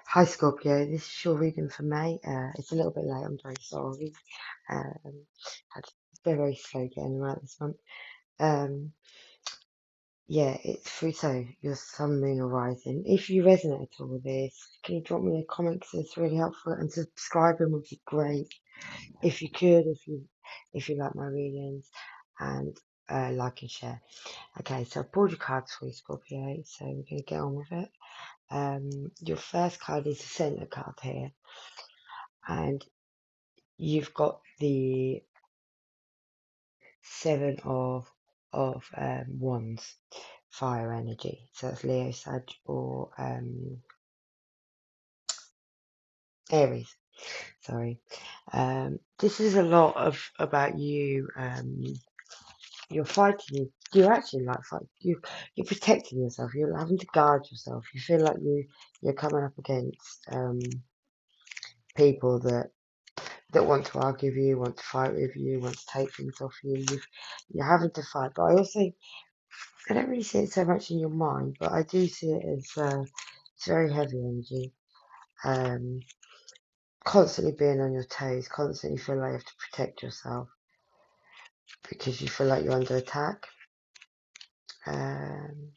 Hi Scorpio, this is your reading for May. It's a little bit late, I'm very sorry. Had very slow getting them out this month. Um, yeah, it's free, so your sun, moon, or rising. If you resonate at all with this, can you drop me a comment? 'Cause it's really helpful, and subscribing would be great if you could, if you like my readings, and like and share. Okay, so I've pulled your cards for you, Scorpio. So we're gonna get on with it. Your first card is the center card here, and you've got the seven of wands, fire energy. So that's Leo, Sag, or Aries. Sorry. This is a lot of about you. You're fighting. You're actually like fight. You're protecting yourself. You're having to guard yourself. You feel like you're coming up against people that want to argue with you, want to fight with you, want to take things off you. You're having to fight. But I don't really see it so much in your mind, but I do see it as it's very heavy energy. Um, Constantly being on your toes, constantly feel like you have to protect yourself because you feel like you're under attack. Um,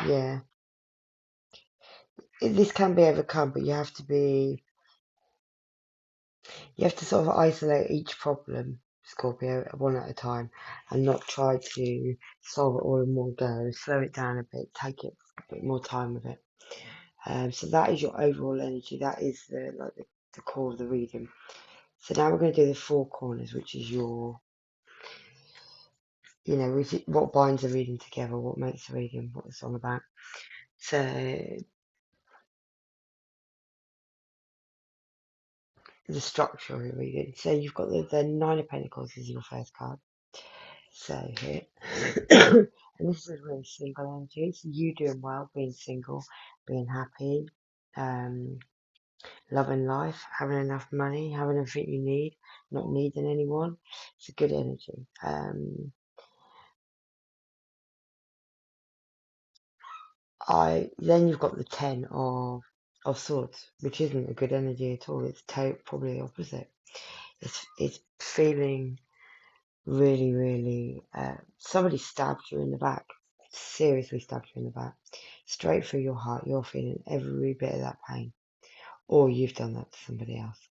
yeah, this can be overcome, but you have to sort of isolate each problem, Scorpio, one at a time, and not try to solve it all in one go. Slow it down a bit, take it a bit more time with it. So that is your overall energy. That is the core of the reading. So now we're going to do the four corners, which is what binds the reading together, what makes the reading, what it's all about. So the structure of the reading. So you've got the Nine of Pentacles is your first card. So here, and this is really single energy. It's you doing well, being single, being happy, loving life, having enough money, having everything you need, not needing anyone. It's a good energy. Then you've got the Ten of Swords, which isn't a good energy at all. It's probably the opposite. It's feeling really, really. Somebody stabbed you in the back. Seriously stabbed you in the back, straight through your heart. You're feeling every bit of that pain, or you've done that to somebody else.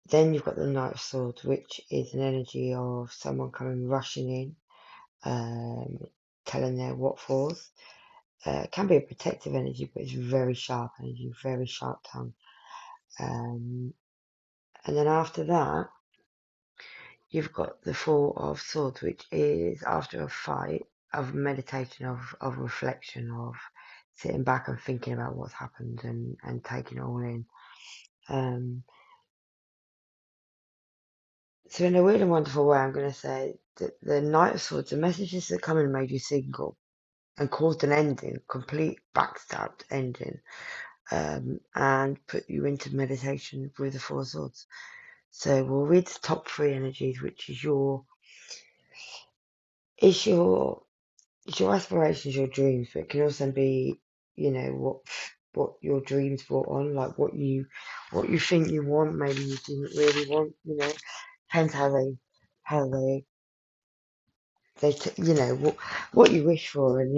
Then you've got the Knight of Swords, which is an energy of someone coming rushing in, telling their what fors. It can be a protective energy, but it's very sharp energy, very sharp tongue. And then after that, you've got the Four of Swords, which is after a fight, of meditation, of reflection, of sitting back and thinking about what's happened and taking it all in. So in a weird and wonderful way, I'm going to say that the Knight of Swords, the messages that come and made you single and caused an ending, complete backstabbed ending, and put you into meditation with the Four Swords. So we'll read the top three energies, which is your aspirations, your dreams, but it can also be, what your dreams brought on, like what you think you want, maybe you didn't really want, depends how what you wish for, and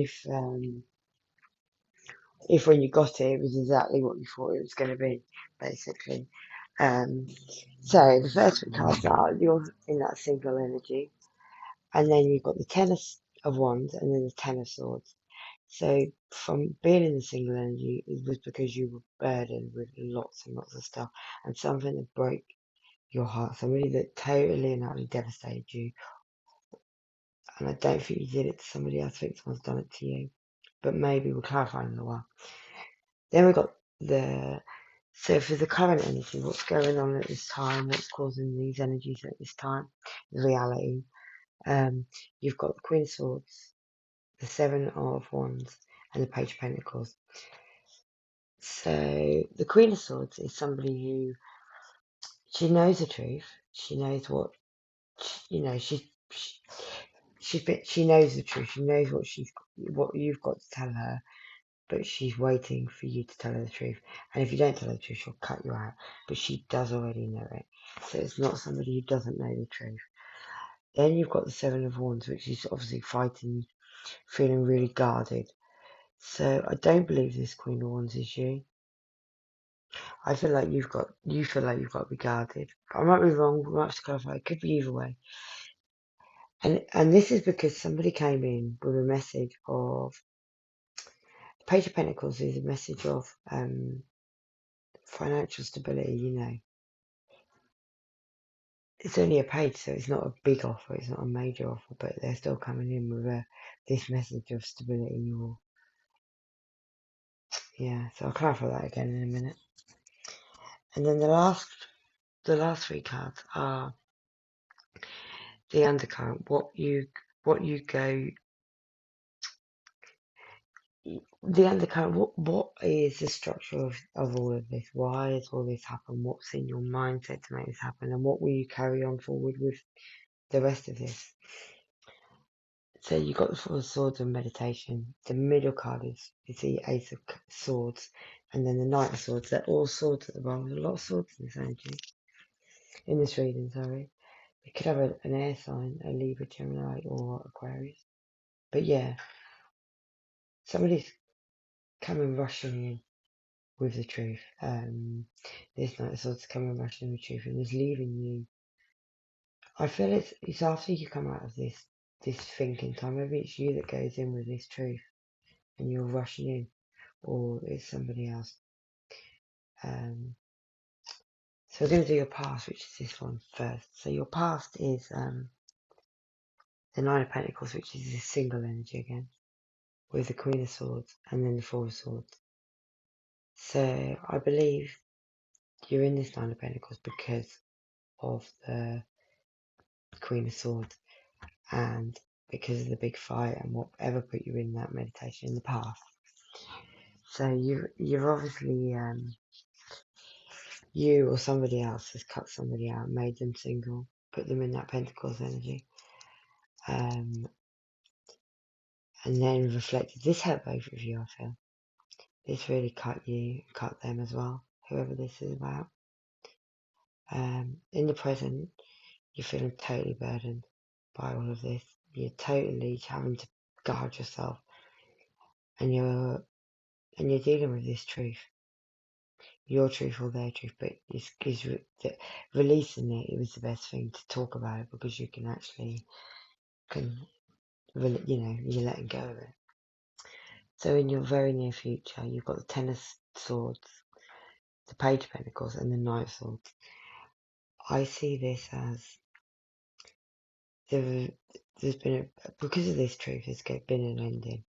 if when you got it, it was exactly what you thought it was going to be, basically. Um, so the first three cards are you're in that single energy, and then you've got the of Wands, and then the Ten of Swords. So from being in the single energy, it was because you were burdened with lots and lots of stuff, and something that broke your heart, somebody that totally and utterly devastated you. And I don't think you did it to somebody else. I think someone's done it to you. But maybe we'll clarify in a while. Then we've got so for the current energy, what's going on at this time, what's causing these energies at this time, the reality. You've got the Queen of Swords, the Seven of Wands, and the Page of Pentacles. So the Queen of Swords is somebody who, she knows the truth. She knows what, she she knows the truth. She knows what you've got to tell her, but she's waiting for you to tell her the truth. And if you don't tell her the truth, she'll cut you out. But she does already know it. So it's not somebody who doesn't know the truth. Then you've got the Seven of Wands, which is obviously fighting, feeling really guarded. So I don't believe this Queen of Wands is you. I feel like you feel like you've got to be guarded. I might be wrong, we might have to clarify. It could be either way. And this is because somebody came in with a message of Page of Pentacles is a message of financial stability, you know. It's only a page, so it's not a big offer, it's not a major offer, but they're still coming in with this message of stability or yeah, so I'll clarify that again in a minute. And then the last three cards are the undercurrent, what you go the undercurrent, what is the structure of all of this? Why has all this happened? What's in your mindset to make this happen? And what will you carry on forward with the rest of this? So you got the Four of Swords and meditation. The middle card is the Ace of Swords, and then the Knight of Swords. They're all swords at the bottom. There's a lot of swords in this energy, in this reading. Sorry, it could have an air sign, a Libra, Gemini, or Aquarius. But yeah, somebody's coming rushing in with the truth. This Knight of Swords coming rushing in with truth, and is leaving you. I feel it's after you come out of this thinking time. Maybe it's you that goes in with this truth, and you're rushing in, or it's somebody else. So we're going to do your past, which is this one first. So your past is the Nine of Pentacles, which is this single energy again, with the Queen of Swords and then the Four of Swords. So I believe you're in this Nine of Pentacles because of the Queen of Swords and because of the big fight and whatever put you in that meditation in the past. So you've obviously you or somebody else has cut somebody out, made them single, put them in that Pentacles energy, and then reflected. This hurt both of you, I feel. This really cut you, cut them as well, whoever this is about. In the present, you're feeling totally burdened by all of this. You're totally having to guard yourself, and you're dealing with this truth, your truth or their truth. But releasing it was the best thing to talk about because you can actually you're letting go of it. So in your very near future, you've got the Ten of Swords, the Page of Pentacles, and the Knight of Swords. I see this as there's been because of this truth, there's been an ending,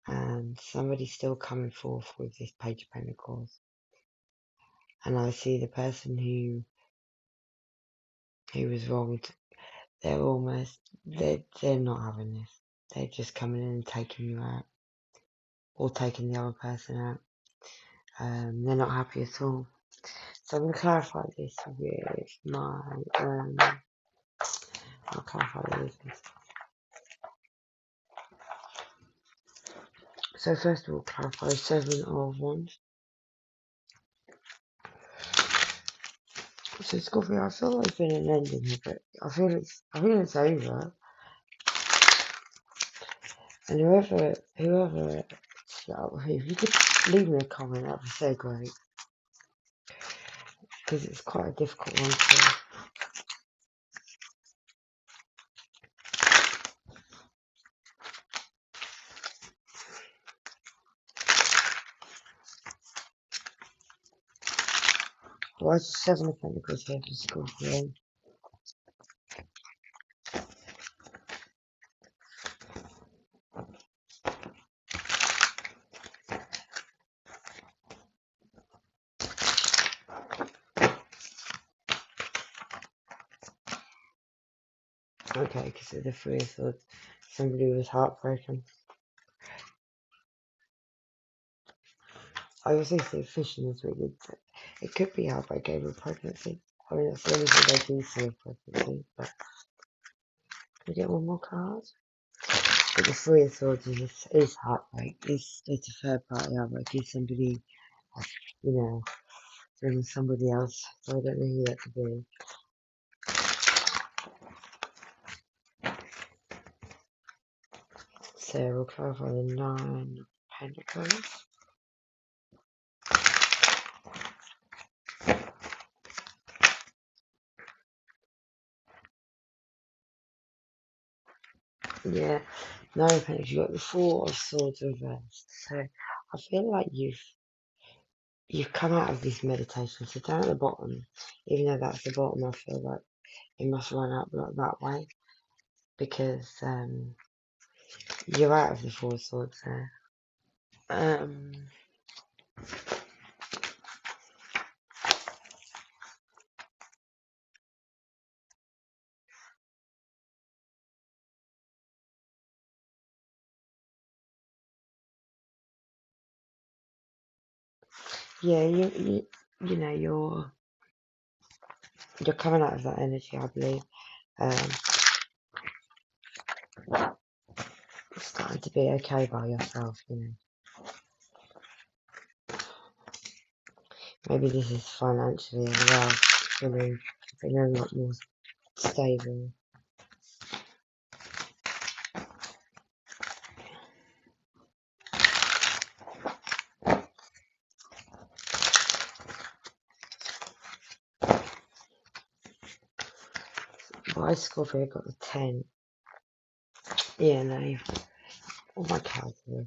and somebody's still coming forth with this Page of Pentacles. And I see the person who was wronged. They're not having this. They're just coming in and taking you out, or taking the other person out. They're not happy at all. So I'm going to clarify this with my I'll clarify with this. So first of all, clarify Seven of Wands. So Scorpio, I feel like there's been an ending here, but I feel it's over. And whoever, if you could leave me a comment, that'd be so great. Because it's quite a difficult one to. Why is the Seven of Pentacles here for Scorpio? Okay, because of the Three of Swords, somebody was heartbroken. I also see fish in this week. It could be heartbreak over pregnancy. I mean, that's the only thing I do see of pregnancy, but We get one more card. But the Three of Swords is heartbreak. It's a third party heartbreak. It's somebody, you know, bringing somebody else. So I don't know who that could be. So we'll clarify the Nine of Pentacles. Yeah, Nine of Pentacles. You've got the Four of Swords reversed. So I feel like you've come out of this meditation. So down at the bottom, even though that's the bottom, I feel like it must run up like that way because you're out of the Four of Swords there. Yeah, you know you're coming out of that energy, I believe. Um, starting to be okay by yourself, you know. Maybe this is financially as well, feeling a lot more stable. Why Scorpio got the 10? Yeah, no, all my cards are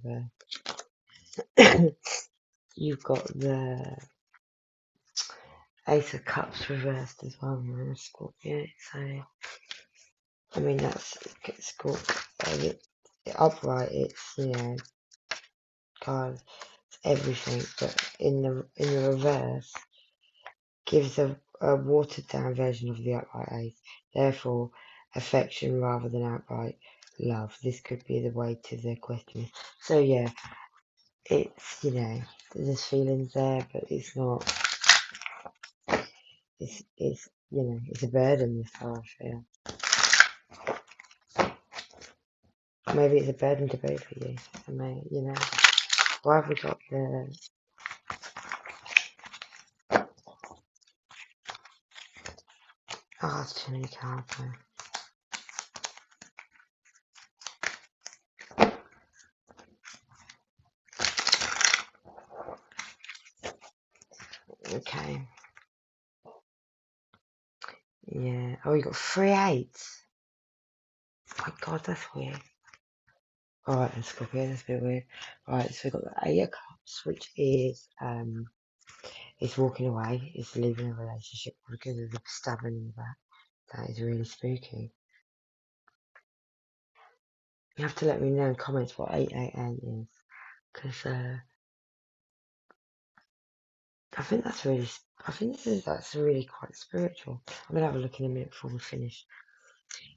there. You've got the Ace of Cups reversed as well, man, Scorpio. So, I mean, that's Scorpio. Upright, it's, you know, cards, everything, but in the reverse, gives a watered down version of the upright ace, therefore affection rather than outright love. This could be the way to the question. So yeah, it's, you know, there's feelings there, but it's not, it's you know, it's a burden, this how I feel. Maybe it's a burden to both of you. I mean, you know, why have we got the, oh, it's too many cards there. Okay. Yeah. Oh, you got 3 eights. Oh my god, that's weird. Alright, then Scorpio, that's a bit weird. Right, so we've got the Eight of Cups, which is walking away, it's leaving a relationship because of the stabbing in the back. That is really spooky. You have to let me know in comments what 888 is, because I think that's really, that's really quite spiritual. I'm gonna have a look in a minute before we finish.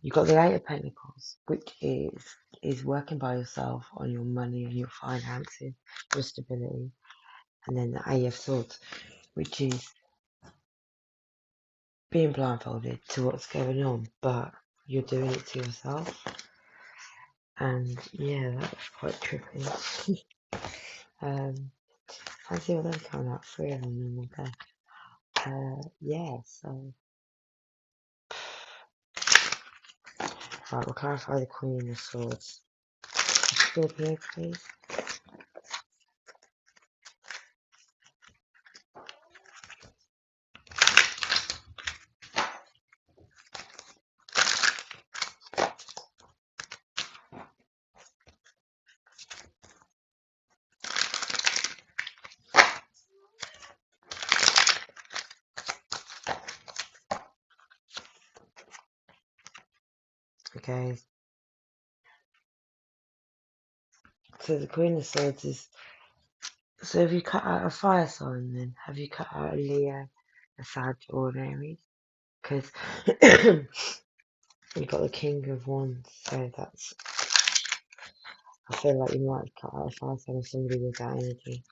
You've got the Eight of Pentacles, which is working by yourself on your money and your finances, your stability, and then the Eight of Swords, which is being blindfolded to what's going on, but you're doing it to yourself. And yeah, that's quite trippy. Fancy all those coming out, 3 of them in one go. Yeah, so right, we'll clarify the Queen of Swords. Scorpio, please. Okay. So the Queen of Swords is, so have you cut out a fire sign then? Have you cut out a Leo, a Sag, or an Aries? Because you've got the King of Wands, so that's, I feel like you might have cut out a fire sign of somebody with that energy.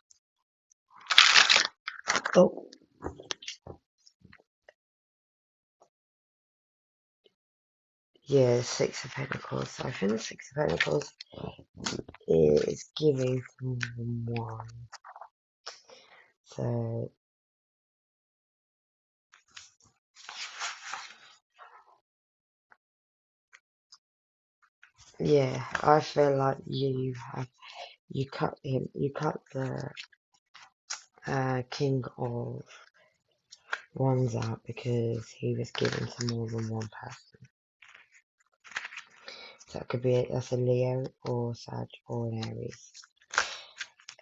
Oh, Yeah, Six of Pentacles. So I think the Six of Pentacles is giving one. So yeah, I feel like you cut the King of Wands out because he was given to more than one person. So it could be that's a Leo or Sag or an Aries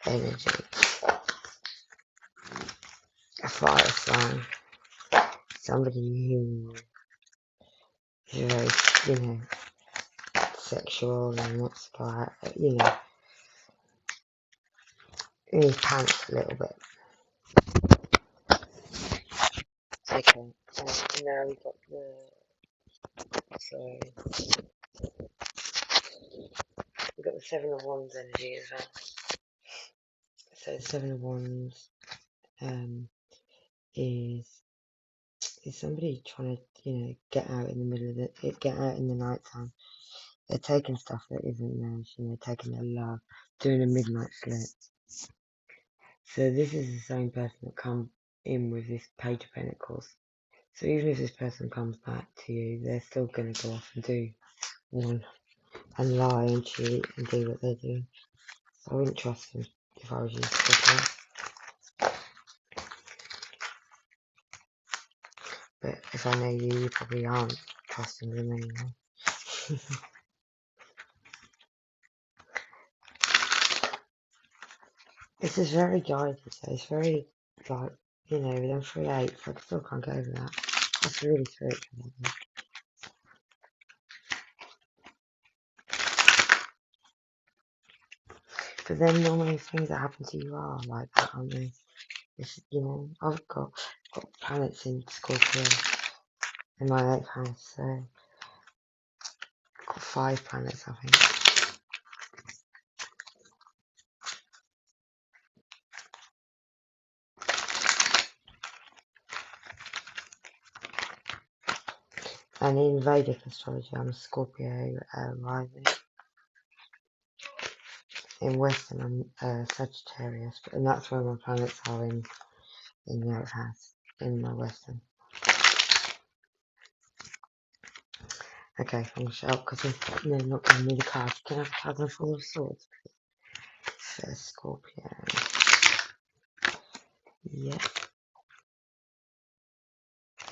energy. A fire sign. Somebody who is very, sexual and wants to, in his pants a little bit. Okay, so now we got we got the Seven of Wands energy as well. So the Seven of Wands is somebody trying to get out in the middle of get out in the night time. They're taking stuff that isn't theirs, taking their love, doing a midnight split. So this is the same person that come in with this Page of Pentacles. So even if this person comes back to you, they're still going to go off and do one and lie and cheat and do what they're doing. So I wouldn't trust them if I was you, Scorpio. But if I know you, you probably aren't trusting them anyway. This is very guided, so it's very, like, with them 3/8, I still can't get over that. That's really spiritual. But then normally things that happen to you are like that, aren't they? It's, I've got planets in Scorpio in my 8th house, so I've got 5 planets, I think. And in Vedic astrology, I'm a Scorpio rising. In Western, I'm Sagittarius, and that's where my planets are in the 8th house, in my Western. Okay, I'm going to shut up because they're not giving me the cards. Can I have a card of Four of Swords, please? For Scorpio. Yeah.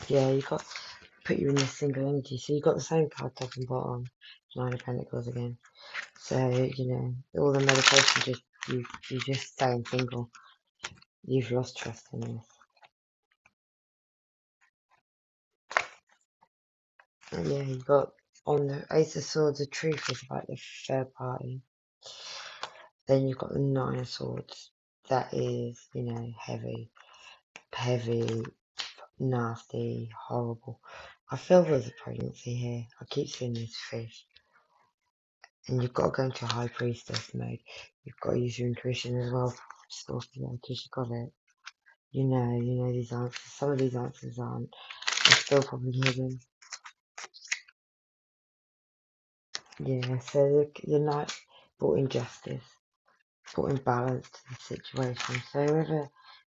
Yeah, you got put you in this single energy. So you got the same card top and bottom. Nine of Pentacles again. So, all the meditation just you just staying single. You've lost trust in this. And yeah, you got on the Ace of Swords, the truth is about the third party. Then you've got the Nine of Swords. That is, heavy, nasty, horrible. I feel there's a pregnancy here. I keep seeing this fish. And you've got to go into High Priestess mode. You've got to use your intuition as well, Scorpio, because you got it. You know these answers. Some of these answers aren't. They're still probably hidden. Yeah, so the knight brought in justice, brought in balance to the situation. So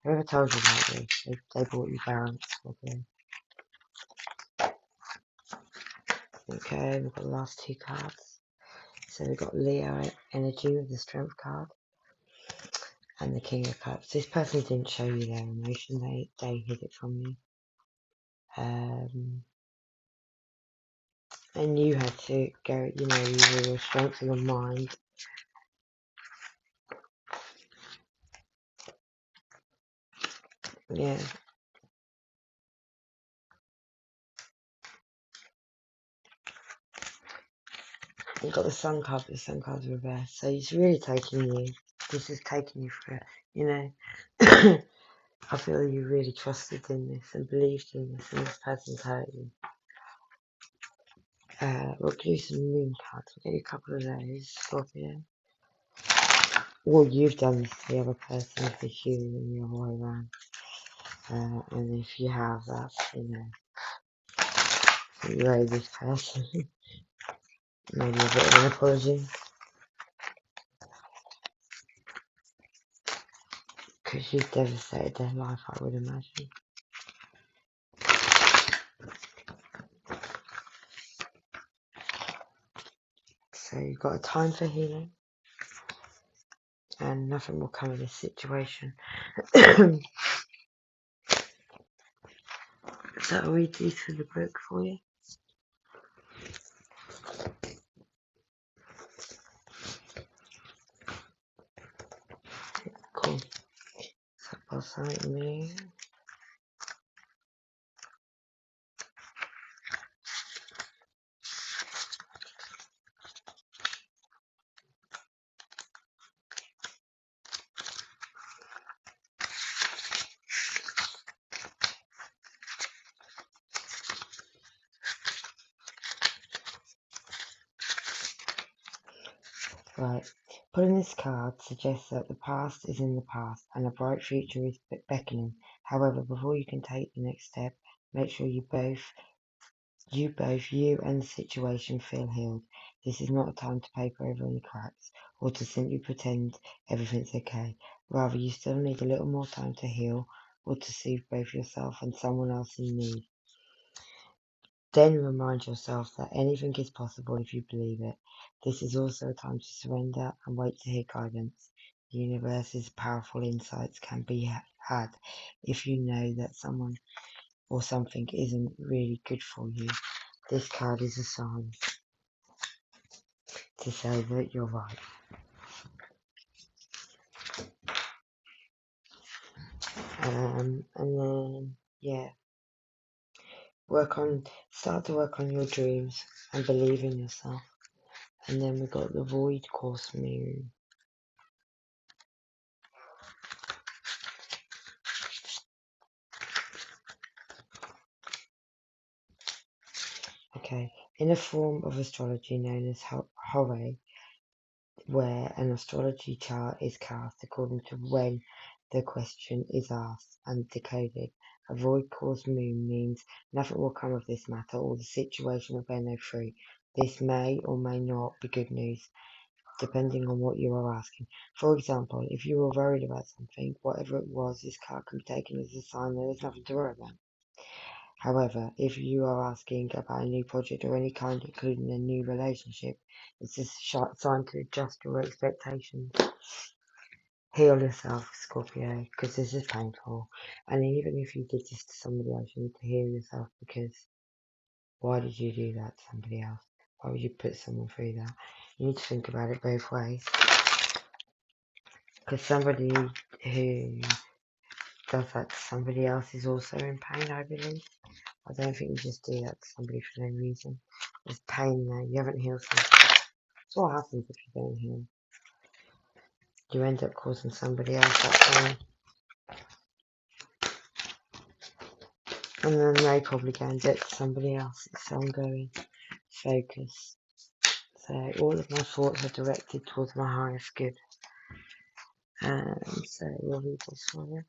whoever told you about this, they brought you balance, Scorpio. Okay, we've got the last 2 cards. So we've got Leo energy with the Strength card and the King of Cups. This person didn't show you their emotion, they hid it from you. And you had to go, you were your strength of your mind. Yeah. You've got the Sun card, but the Sun card's reversed. So it's really taking you, this is taking you for it, I feel you really trusted in this and believed in this, and this person's hurt you. We'll do some moon cards. We'll get you a couple of those, Scorpio. Well, you've done this to the other person if it's you and the other way around. And if you have, that's, You owe this person maybe a bit of an apology because she's devastated their life, I would imagine. So you've got a time for healing and nothing will come of this situation. So I'll read these through the book for you. Cool. So beside me. Right. Pulling this card suggests that the past is in the past and a bright future is beckoning. However, before you can take the next step, make sure you and the situation feel healed. This is not a time to paper over any cracks or to simply pretend everything's okay. Rather, you still need a little more time to heal or to soothe both yourself and someone else in need. Then remind yourself that anything is possible if you believe it. This is also a time to surrender and wait to hear guidance. The universe's powerful insights can be had if you know that someone or something isn't really good for you. This card is a sign to say that you're right. And then, yeah, start to work on your dreams and believe in yourself. And then we got the Void Course Moon. Okay, in a form of astrology known as Hore, where an astrology chart is cast according to when the question is asked and decoded. A void cause moon means nothing will come of this matter or the situation will bear no fruit. This may or may not be good news, depending on what you are asking. For example, if you were worried about something, whatever it was, this card can be taken as a sign there is nothing to worry about. However, if you are asking about a new project or any kind, including a new relationship, it's a sign to adjust your expectations. Heal yourself, Scorpio, because this is painful. And even if you did this to somebody else, you need to heal yourself because why did you do that to somebody else? Why would you put someone through that? You need to think about it both ways. Because somebody who does that to somebody else is also in pain, I believe. I don't think you just do that to somebody for no reason. There's pain there. You haven't healed something. That's what happens if you don't heal. You end up causing somebody else that pain. And then they probably go and do it to somebody else. It's ongoing. Focus. So all of my thoughts are directed towards my highest good. So we'll read this for you.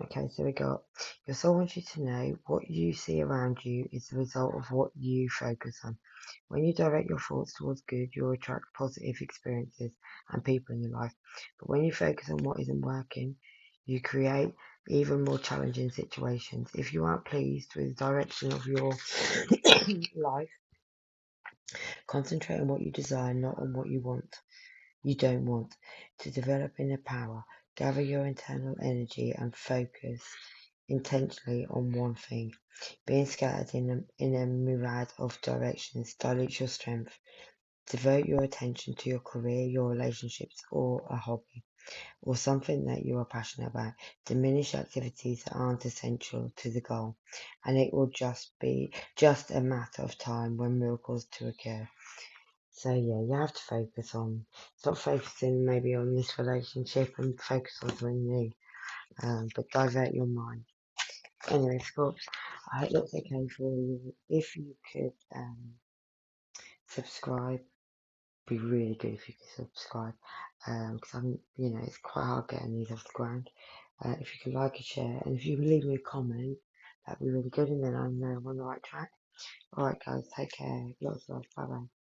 Okay, so we got, your soul wants you to know what you see around you is the result of what you focus on. When you direct your thoughts towards good, you'll attract positive experiences and people in your life. But when you focus on what isn't working, you create even more challenging situations. If you aren't pleased with the direction of your life, concentrate on what you desire, not on what you don't want. To develop inner power, gather your internal energy and focus intentionally on one thing. Being scattered in a myriad of directions dilutes your strength. Devote your attention to your career, your relationships, or a hobby, or something that you are passionate about. Diminish activities that aren't essential to the goal, and it will be just a matter of time when miracles to occur. So yeah, you have to stop focusing maybe on this relationship and focus on something new, but divert your mind. Anyway, Scorps, I hope that's okay for you. If you could subscribe be really good if you could subscribe, because I'm, it's quite hard getting these off the ground. If you could like and share, and if you could leave me a comment, that'd be really good, and then I know I'm on the right track. Alright guys, take care, lots of love, bye bye.